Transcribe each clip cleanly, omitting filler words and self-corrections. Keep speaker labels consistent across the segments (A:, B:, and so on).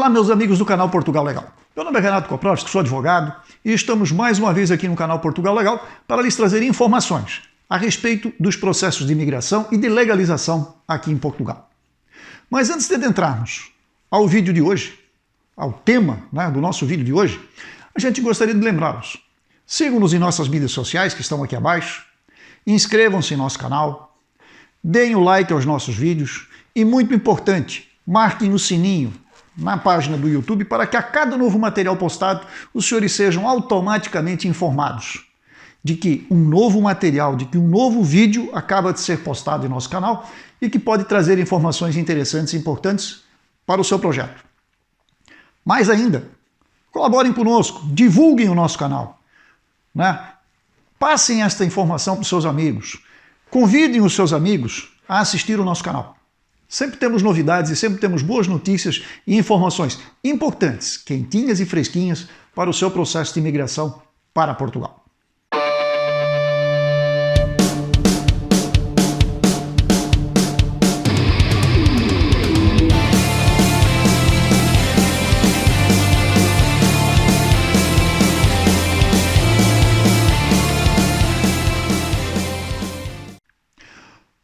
A: Olá, meus amigos do canal Portugal Legal. Meu nome é Renato Koprowski, sou advogado e estamos mais uma vez aqui no canal Portugal Legal para lhes trazer informações a respeito dos processos de imigração e de legalização aqui em Portugal. Mas antes de adentrarmos ao vídeo de hoje, ao tema do nosso vídeo de hoje, a gente gostaria de lembrá-los. Sigam-nos em nossas mídias sociais que estão aqui abaixo, inscrevam-se em nosso canal, deem o like aos nossos vídeos e, muito importante, marquem o sininho na página do YouTube para que a cada novo material postado os senhores sejam automaticamente informados de que um novo material, de que um novo vídeo acaba de ser postado em nosso canal e que pode trazer informações interessantes e importantes para o seu projeto. Mais ainda, colaborem conosco, divulguem o nosso canal, Passem esta informação para os seus amigos, convidem os seus amigos a assistir o nosso canal. Sempre temos novidades e sempre temos boas notícias e informações importantes, quentinhas e fresquinhas para o seu processo de imigração para Portugal.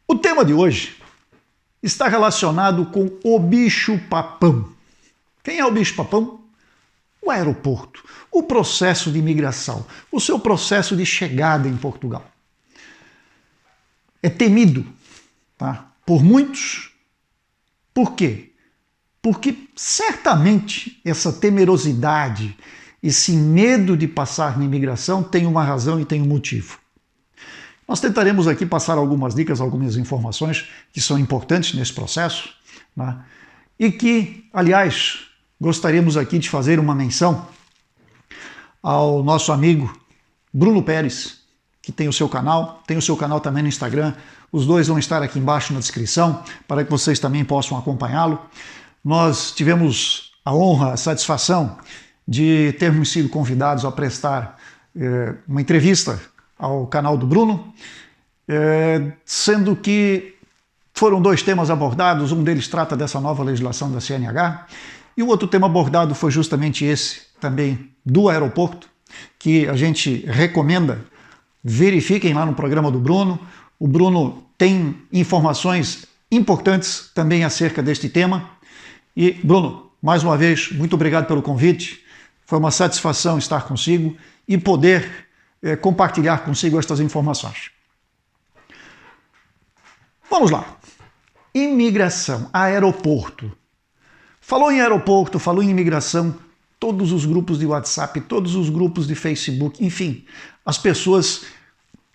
A: O tema de hoje está relacionado com o bicho-papão. Quem é o bicho-papão? O aeroporto, o processo de imigração, o seu processo de chegada em Portugal. É temido, por muitos. Por quê? Porque certamente essa temerosidade, esse medo de passar na imigração tem uma razão e tem um motivo. Nós tentaremos aqui passar algumas dicas, algumas informações que são importantes nesse processo, e que, aliás, gostaríamos aqui de fazer uma menção ao nosso amigo Bruno Pérez, que tem o seu canal também no Instagram, os dois vão estar aqui embaixo na descrição, para que vocês também possam acompanhá-lo. Nós tivemos a honra, a satisfação de termos sido convidados a prestar uma entrevista ao canal do Bruno, sendo que foram dois temas abordados, um deles trata dessa nova legislação da CNH, e o outro tema abordado foi justamente esse, também do aeroporto, que a gente recomenda, verifiquem lá no programa do Bruno. O Bruno tem informações importantes também acerca deste tema. E, Bruno, mais uma vez, muito obrigado pelo convite, foi uma satisfação estar consigo e poder compartilhar consigo estas informações. Vamos lá. Imigração, aeroporto. Falou em aeroporto, falou em imigração, todos os grupos de WhatsApp, todos os grupos de Facebook, enfim, as pessoas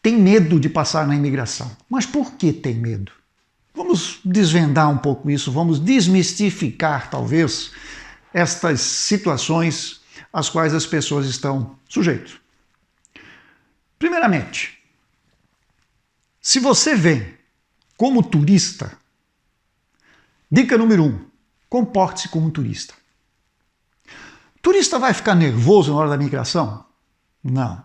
A: têm medo de passar na imigração. Mas por que tem medo? Vamos desvendar um pouco isso, vamos desmistificar, talvez, estas situações às quais as pessoas estão sujeitas. Primeiramente, se você vem como turista, dica número 1, comporte-se como turista. Turista vai ficar nervoso na hora da migração? Não.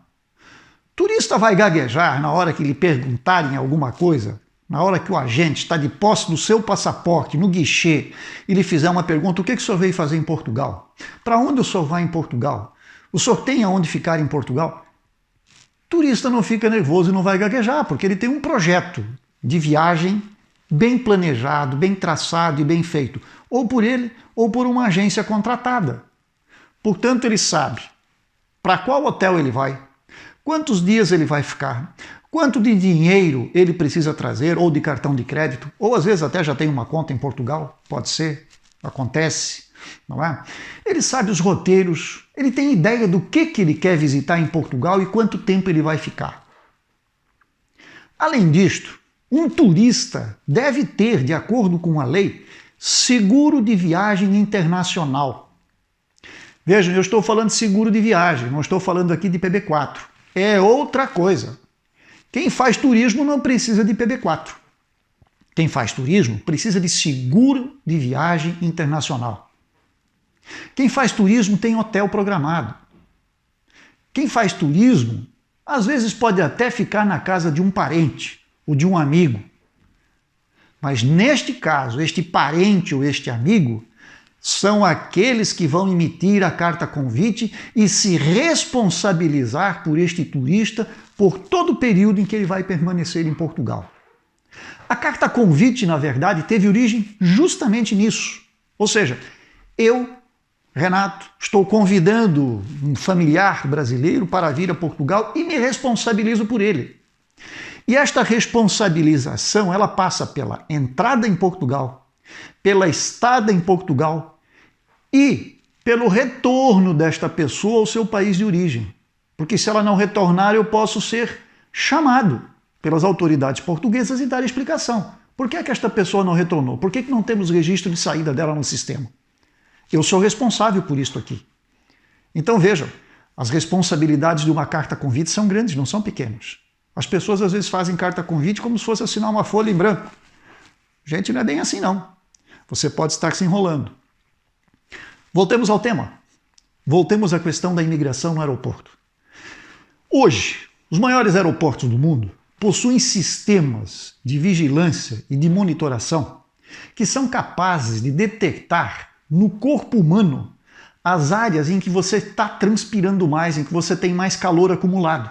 A: Turista vai gaguejar na hora que lhe perguntarem alguma coisa, na hora que o agente está de posse do seu passaporte, no guichê, e lhe fizer uma pergunta: o que o senhor veio fazer em Portugal? Para onde o senhor vai em Portugal? O senhor tem aonde ficar em Portugal? Turista não fica nervoso e não vai gaguejar, porque ele tem um projeto de viagem bem planejado, bem traçado e bem feito, ou por ele ou por uma agência contratada. Portanto, ele sabe para qual hotel ele vai, quantos dias ele vai ficar, quanto de dinheiro ele precisa trazer, ou de cartão de crédito, ou às vezes até já tem uma conta em Portugal, pode ser, acontece. Não é? Ele sabe os roteiros, ele tem ideia do que ele quer visitar em Portugal e quanto tempo ele vai ficar. Além disto, um turista deve ter, de acordo com a lei, seguro de viagem internacional. Vejam, eu estou falando de seguro de viagem, não estou falando aqui de PB4. É outra coisa. Quem faz turismo não precisa de PB4. Quem faz turismo precisa de seguro de viagem internacional. Quem faz turismo tem hotel programado. Quem faz turismo, às vezes pode até ficar na casa de um parente ou de um amigo. Mas neste caso, este parente ou este amigo são aqueles que vão emitir a carta convite e se responsabilizar por este turista por todo o período em que ele vai permanecer em Portugal. A carta convite, na verdade, teve origem justamente nisso. Ou seja, eu, Renato, estou convidando um familiar brasileiro para vir a Portugal e me responsabilizo por ele. E esta responsabilização, ela passa pela entrada em Portugal, pela estada em Portugal e pelo retorno desta pessoa ao seu país de origem. Porque se ela não retornar, eu posso ser chamado pelas autoridades portuguesas e dar explicação. Por que é que esta pessoa não retornou? Por que não temos registro de saída dela no sistema? Eu sou responsável por isso aqui. Então vejam, as responsabilidades de uma carta convite são grandes, não são pequenas. As pessoas às vezes fazem carta convite como se fosse assinar uma folha em branco. Gente, não é bem assim não. Você pode estar se enrolando. Voltemos ao tema. Voltemos à questão da imigração no aeroporto. Hoje, os maiores aeroportos do mundo possuem sistemas de vigilância e de monitoração que são capazes de detectar no corpo humano as áreas em que você está transpirando mais, em que você tem mais calor acumulado.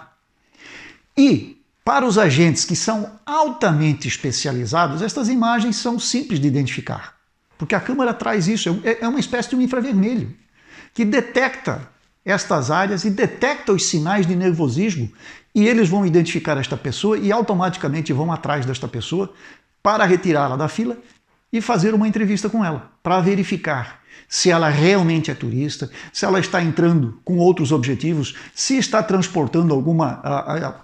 A: E, para os agentes que são altamente especializados, estas imagens são simples de identificar, porque a câmera traz isso, é uma espécie de um infravermelho, que detecta estas áreas e detecta os sinais de nervosismo, e eles vão identificar esta pessoa e automaticamente vão atrás desta pessoa para retirá-la da fila e fazer uma entrevista com ela, para verificar se ela realmente é turista, se ela está entrando com outros objetivos, se está transportando alguma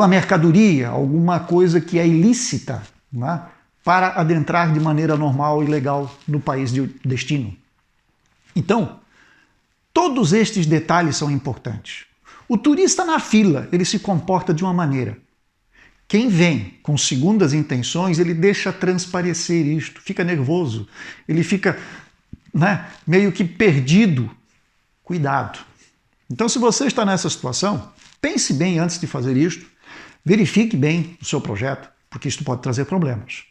A: mercadoria, alguma coisa que é ilícita, né, para adentrar de maneira normal e legal no país de destino. Então, todos estes detalhes são importantes. O turista na fila, ele se comporta de uma maneira. Quem vem com segundas intenções, ele deixa transparecer isto, fica nervoso, ele fica, né, meio que perdido. Cuidado. Então, se você está nessa situação, pense bem antes de fazer isto, verifique bem o seu projeto, porque isto pode trazer problemas.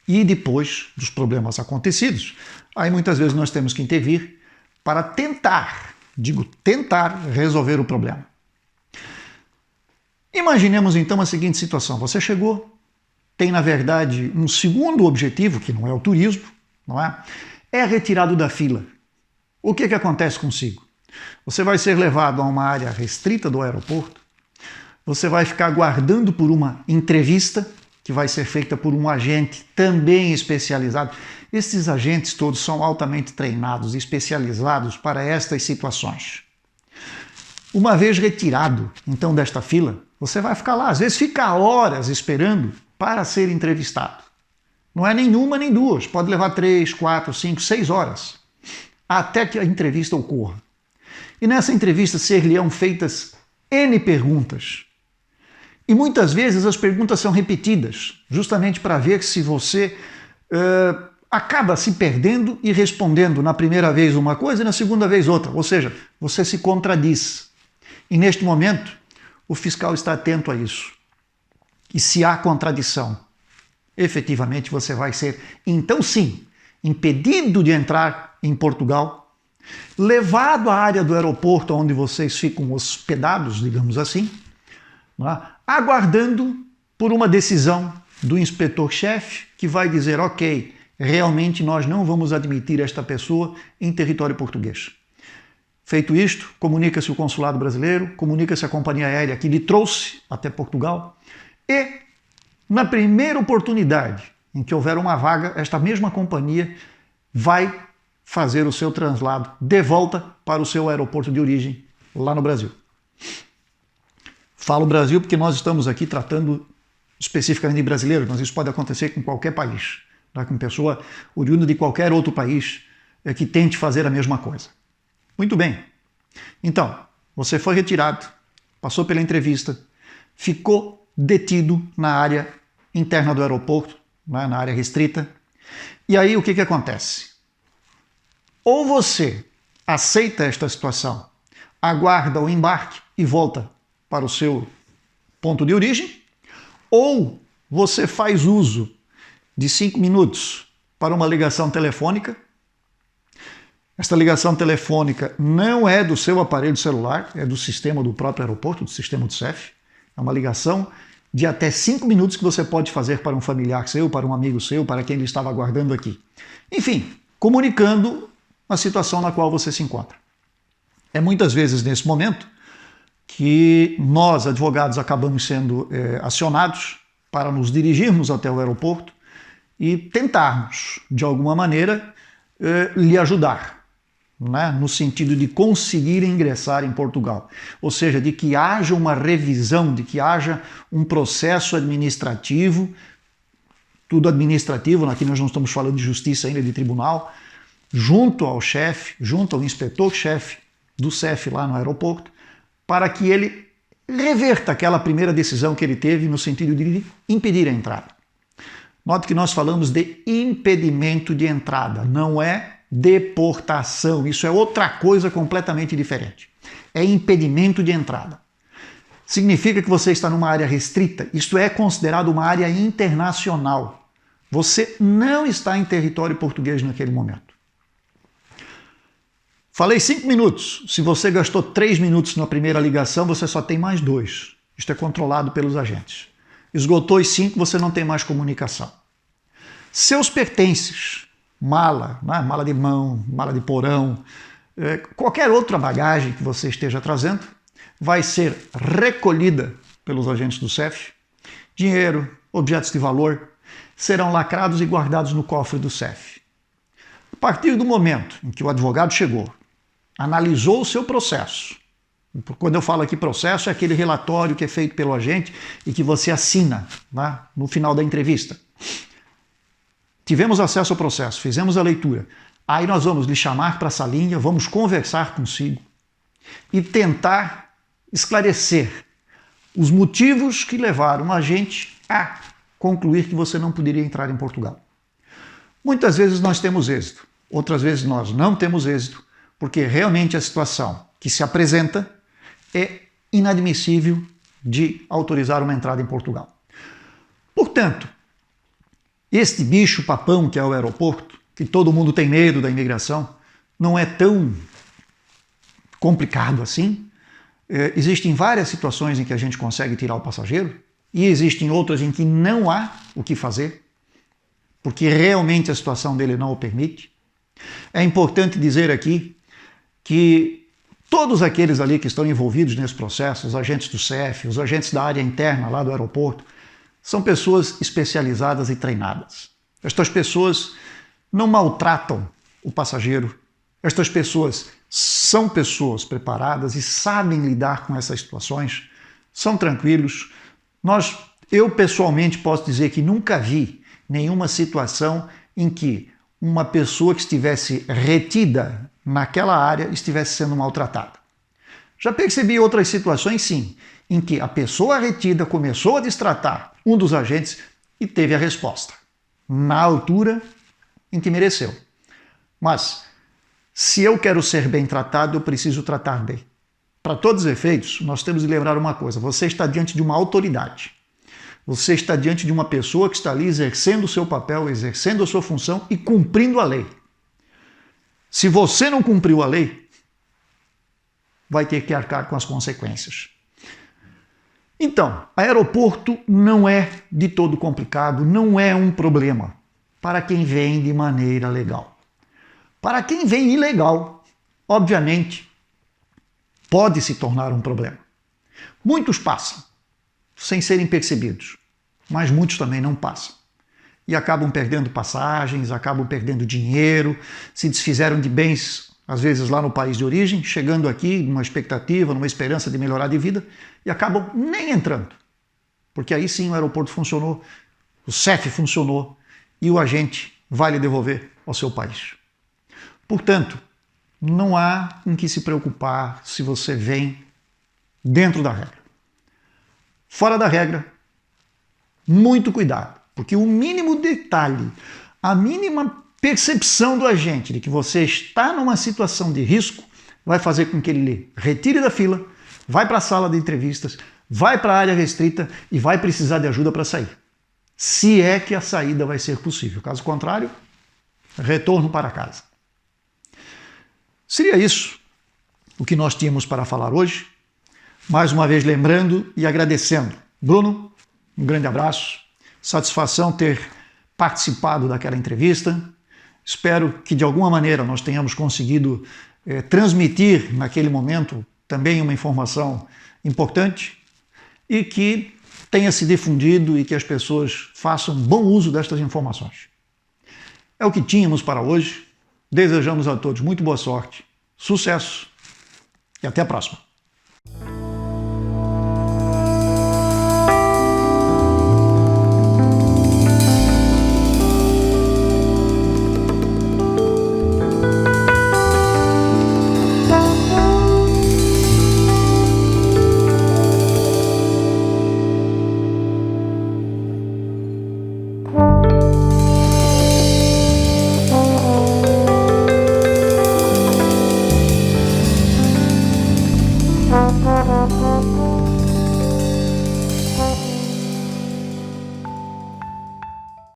A: E depois dos problemas acontecidos, aí muitas vezes nós temos que intervir para tentar, digo tentar, resolver o problema. Imaginemos então a seguinte situação. Você chegou, tem na verdade um segundo objetivo, que não é o turismo, não é? É retirado da fila. O que acontece consigo? Você vai ser levado a uma área restrita do aeroporto, você vai ficar aguardando por uma entrevista, que vai ser feita por um agente também especializado. Esses agentes todos são altamente treinados e especializados para estas situações. Uma vez retirado, então, desta fila, você vai ficar lá, às vezes fica horas esperando para ser entrevistado. Não é nenhuma nem duas, pode levar 3, 4, 5, 6 horas, até que a entrevista ocorra. E nessa entrevista ser-lhe-ão feitas N perguntas. E muitas vezes as perguntas são repetidas, justamente para ver se você acaba se perdendo e respondendo na primeira vez uma coisa e na segunda vez outra. Ou seja, você se contradiz. E neste momento, o fiscal está atento a isso. E se há contradição, efetivamente você vai ser, então sim, impedido de entrar em Portugal, levado à área do aeroporto onde vocês ficam hospedados, digamos assim, aguardando por uma decisão do inspetor-chefe que vai dizer, ok, realmente nós não vamos admitir esta pessoa em território português. Feito isto, comunica-se o consulado brasileiro, comunica-se a companhia aérea que lhe trouxe até Portugal e, na primeira oportunidade em que houver uma vaga, esta mesma companhia vai fazer o seu translado de volta para o seu aeroporto de origem, lá no Brasil. Falo Brasil porque nós estamos aqui tratando especificamente de brasileiros, mas isso pode acontecer com qualquer país, tá? Com pessoa oriunda de qualquer outro país que tente fazer a mesma coisa. Muito bem. Então, você foi retirado, passou pela entrevista, ficou detido na área interna do aeroporto, né, na área restrita. E aí o que acontece? Ou você aceita esta situação, aguarda o embarque e volta para o seu ponto de origem, ou você faz uso de 5 minutos para uma ligação telefônica, Esta ligação telefônica não é do seu aparelho celular, é do sistema do próprio aeroporto, do sistema do CEF. É uma ligação de até 5 minutos que você pode fazer para um familiar seu, para um amigo seu, para quem ele estava aguardando aqui. Enfim, comunicando a situação na qual você se encontra. É muitas vezes nesse momento que nós, advogados, acabamos sendo acionados para nos dirigirmos até o aeroporto e tentarmos, de alguma maneira, lhe ajudar, né? No sentido de conseguir ingressar em Portugal. Ou seja, de que haja uma revisão, de que haja um processo administrativo, tudo administrativo, aqui nós não estamos falando de justiça ainda, de tribunal, junto ao chefe, junto ao inspetor-chefe do CEF lá no aeroporto, para que ele reverta aquela primeira decisão que ele teve no sentido de impedir a entrada. Note que nós falamos de impedimento de entrada, não é deportação. Isso é outra coisa completamente diferente. É impedimento de entrada. Significa que você está numa área restrita. Isto é considerado uma área internacional. Você não está em território português naquele momento. Falei 5 minutos. Se você gastou 3 minutos na primeira ligação, você só tem mais 2. Isto é controlado pelos agentes. Esgotou os 5, você não tem mais comunicação. Seus pertences, mala, né? Mala de mão, mala de porão, qualquer outra bagagem que você esteja trazendo, vai ser recolhida pelos agentes do CEF. Dinheiro, objetos de valor, serão lacrados e guardados no cofre do CEF. A partir do momento em que o advogado chegou, analisou o seu processo. Quando eu falo aqui processo, é aquele relatório que é feito pelo agente e que você assina, né, no final da entrevista. Tivemos acesso ao processo, fizemos a leitura. Aí nós vamos lhe chamar para a salinha, vamos conversar consigo e tentar esclarecer os motivos que levaram a gente a concluir que você não poderia entrar em Portugal. Muitas vezes nós temos êxito, outras vezes nós não temos êxito, porque realmente a situação que se apresenta é inadmissível de autorizar uma entrada em Portugal. Portanto, este bicho-papão que é o aeroporto, que todo mundo tem medo da imigração, não é tão complicado assim. Existem várias situações em que a gente consegue tirar o passageiro e existem outras em que não há o que fazer, porque realmente a situação dele não o permite. É importante dizer aqui que todos aqueles ali que estão envolvidos nesse processo, os agentes do CEF, os agentes da área interna lá do aeroporto, são pessoas especializadas e treinadas. Estas pessoas não maltratam o passageiro. Estas pessoas são pessoas preparadas e sabem lidar com essas situações, são tranquilos. Eu pessoalmente posso dizer que nunca vi nenhuma situação em que uma pessoa que estivesse retida naquela área estivesse sendo maltratada. Já percebi outras situações, sim, em que a pessoa retida começou a destratar um dos agentes e teve a resposta, na altura em que mereceu. Mas, se eu quero ser bem tratado, eu preciso tratar bem. Para todos os efeitos, nós temos de lembrar uma coisa: você está diante de uma autoridade. Você está diante de uma pessoa que está ali exercendo o seu papel, exercendo a sua função e cumprindo a lei. Se você não cumpriu a lei, vai ter que arcar com as consequências. Então, aeroporto não é de todo complicado, não é um problema para quem vem de maneira legal. Para quem vem ilegal, obviamente, pode se tornar um problema. Muitos passam sem serem percebidos, mas muitos também não passam. E acabam perdendo passagens, acabam perdendo dinheiro, se desfizeram de bens, às vezes lá no país de origem, chegando aqui numa expectativa, numa esperança de melhorar de vida, e acabam nem entrando. Porque aí sim o aeroporto funcionou, o CEF funcionou, e o agente vai lhe devolver ao seu país. Portanto, não há em que se preocupar se você vem dentro da regra. Fora da regra, muito cuidado, porque o mínimo detalhe, a mínima percepção do agente de que você está numa situação de risco vai fazer com que ele lhe retire da fila, vai para a sala de entrevistas, vai para a área restrita e vai precisar de ajuda para sair. Se é que a saída vai ser possível. Caso contrário, retorno para casa. Seria isso o que nós tínhamos para falar hoje. Mais uma vez lembrando e agradecendo. Bruno, um grande abraço. Satisfação ter participado daquela entrevista. Espero que de alguma maneira nós tenhamos conseguido transmitir naquele momento também uma informação importante e que tenha se difundido e que as pessoas façam bom uso destas informações. É o que tínhamos para hoje. Desejamos a todos muito boa sorte, sucesso e até a próxima.